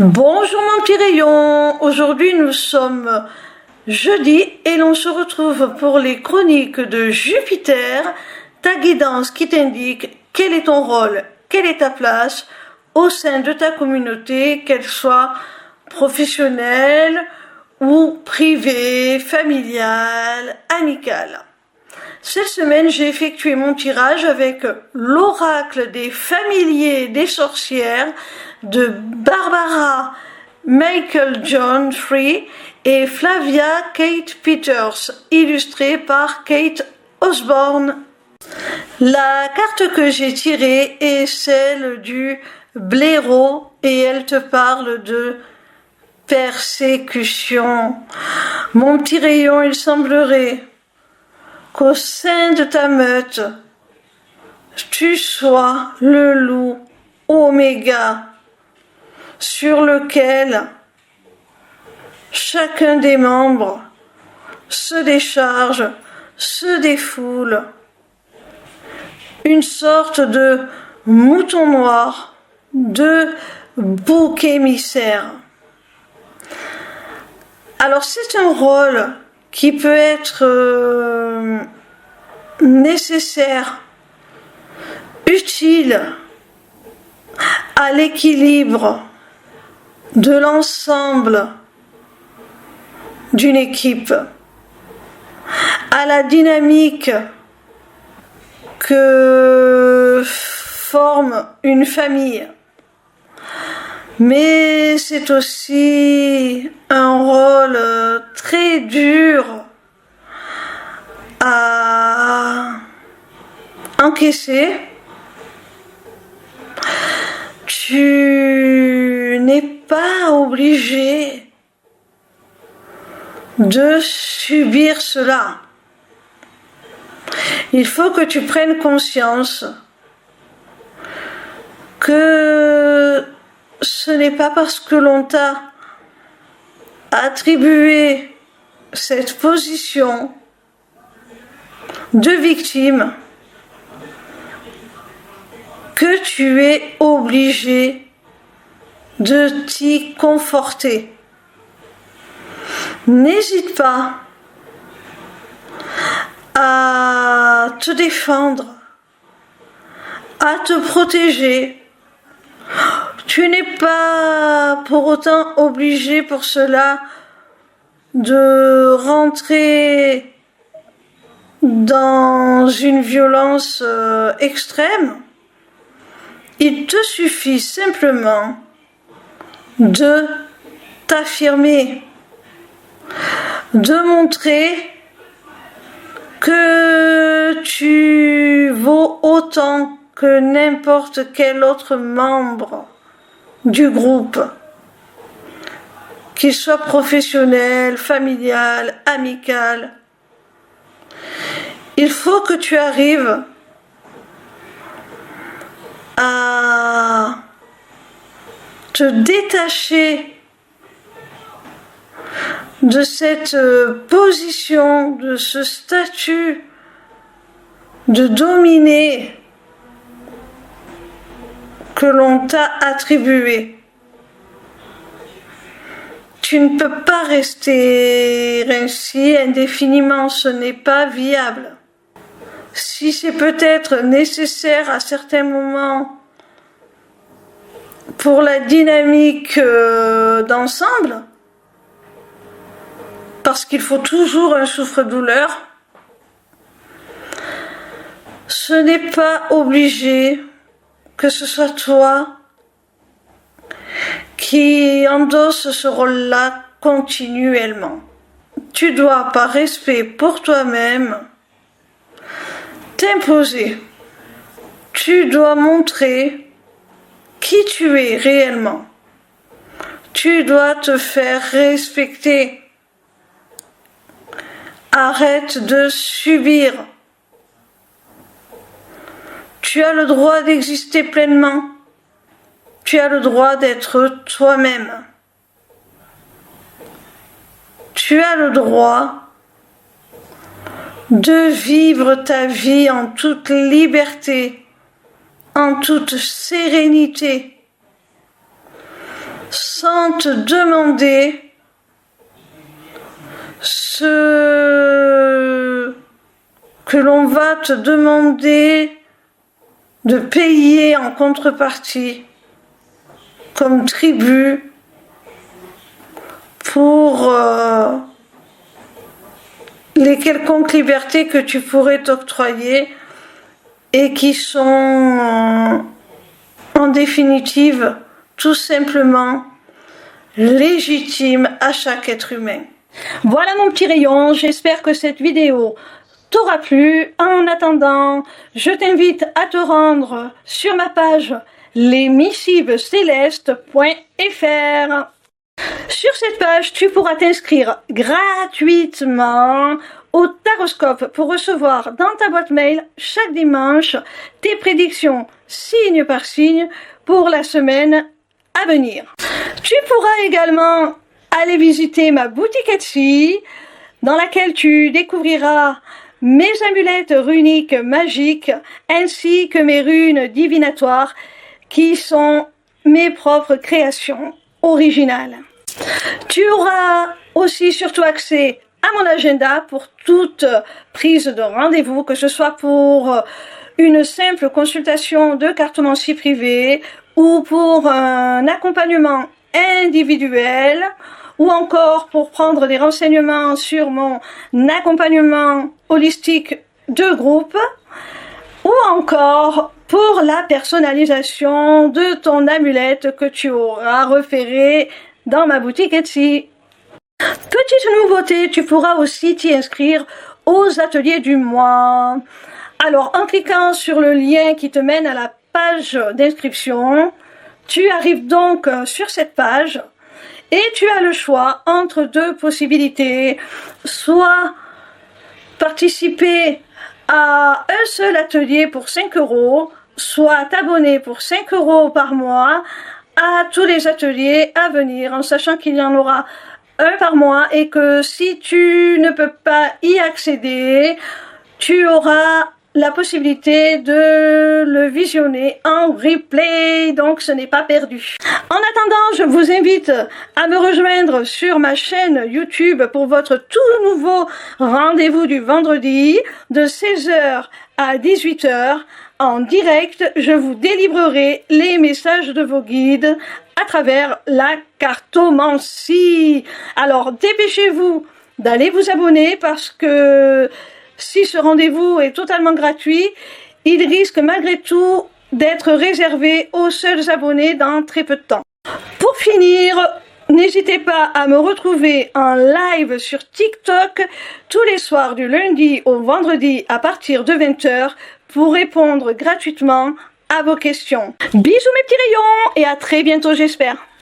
Bonjour mon petit rayon, aujourd'hui nous sommes jeudi et l'on se retrouve pour les chroniques de Jupiter, ta guidance qui t'indique quel est ton rôle, quelle est ta place au sein de ta communauté, qu'elle soit professionnelle ou privée, familiale, amicale. Cette semaine, j'ai effectué mon tirage avec l'oracle des familiers des sorcières de Barbara Michael John Free et Flavia Kate Peters, illustré par Kate Osborne. La carte que j'ai tirée est celle du blaireau et elle te parle de persécution. Mon petit rayon, il semblerait qu'au sein de ta meute, tu sois le loup oméga sur lequel chacun des membres se décharge, se défoule, une sorte de mouton noir, de bouc émissaire. Alors c'est un rôle qui peut être nécessaire, utile à l'équilibre de l'ensemble d'une équipe, à la dynamique que forme une famille. Mais c'est aussi un rôle très dur à encaisser. Tu n'es pas obligé de subir cela. Il faut que tu prennes conscience que ce n'est pas parce que l'on t'a attribué cette position de victime que tu es obligé de t'y conforter. N'hésite pas à te défendre, à te protéger. Tu n'es pas pour autant obligé pour cela de rentrer dans une violence extrême. Il te suffit simplement de t'affirmer, de montrer que tu vaux autant que n'importe quel autre membre du groupe, qu'il soit professionnel, familial, amical. Il faut que tu arrives à te détacher de cette position, de ce statut de dominer que l'on t'a attribué. Tu ne peux pas rester ainsi indéfiniment, ce n'est pas viable. Si c'est peut-être nécessaire à certains moments pour la dynamique d'ensemble, parce qu'il faut toujours un souffre-douleur, ce n'est pas obligé que ce soit toi qui endosse ce rôle-là continuellement. Tu dois, par respect pour toi-même, t'imposer. Tu dois montrer qui tu es réellement. Tu dois te faire respecter. Arrête de subir. Tu as le droit d'exister pleinement. Tu as le droit d'être toi-même. Tu as le droit de vivre ta vie en toute liberté, en toute sérénité. sans te demander ce que l'on va te demander de payer en contrepartie comme tribut pour les quelconques libertés que tu pourrais t'octroyer et qui sont en définitive tout simplement légitimes à chaque être humain. Voilà mon petit rayon, j'espère que cette vidéo t'aura plu. En attendant, je t'invite à te rendre sur ma page lesmissivescélestes.fr. Sur cette page, tu pourras t'inscrire gratuitement au Taroscope pour recevoir dans ta boîte mail chaque dimanche tes prédictions signe par signe pour la semaine à venir. Tu pourras également aller visiter ma boutique Etsy dans laquelle tu découvriras mes amulettes runiques magiques ainsi que mes runes divinatoires qui sont mes propres créations originales. Tu auras aussi surtout accès à mon agenda pour toute prise de rendez-vous, que ce soit pour une simple consultation de cartomancie privée ou pour un accompagnement individuel ou encore pour prendre des renseignements sur mon accompagnement holistique de groupe ou encore pour la personnalisation de ton amulette que tu auras repérée dans ma boutique Etsy. Petite nouveauté, tu pourras aussi t'y inscrire aux ateliers du mois. Alors, en cliquant sur le lien qui te mène à la page d'inscription, tu arrives donc sur cette page et tu as le choix entre deux possibilités. Soit participer à un seul atelier pour 5 €, soit t'abonner pour 5 € par mois à tous les ateliers à venir, en sachant qu'il y en aura un par mois et que si tu ne peux pas y accéder, tu auras la possibilité de le visionner en replay, donc ce n'est pas perdu. En attendant, je vous invite à me rejoindre sur ma chaîne YouTube pour votre tout nouveau rendez-vous du vendredi de 16 h à 18 h. En direct, je vous délivrerai les messages de vos guides à travers la cartomancie. Alors, dépêchez-vous d'aller vous abonner parce que si ce rendez-vous est totalement gratuit, il risque malgré tout d'être réservé aux seuls abonnés dans très peu de temps. Pour finir, n'hésitez pas à me retrouver en live sur TikTok tous les soirs du lundi au vendredi à partir de 20 h pour répondre gratuitement à vos questions. Bisous mes petits rayons et à très bientôt j'espère.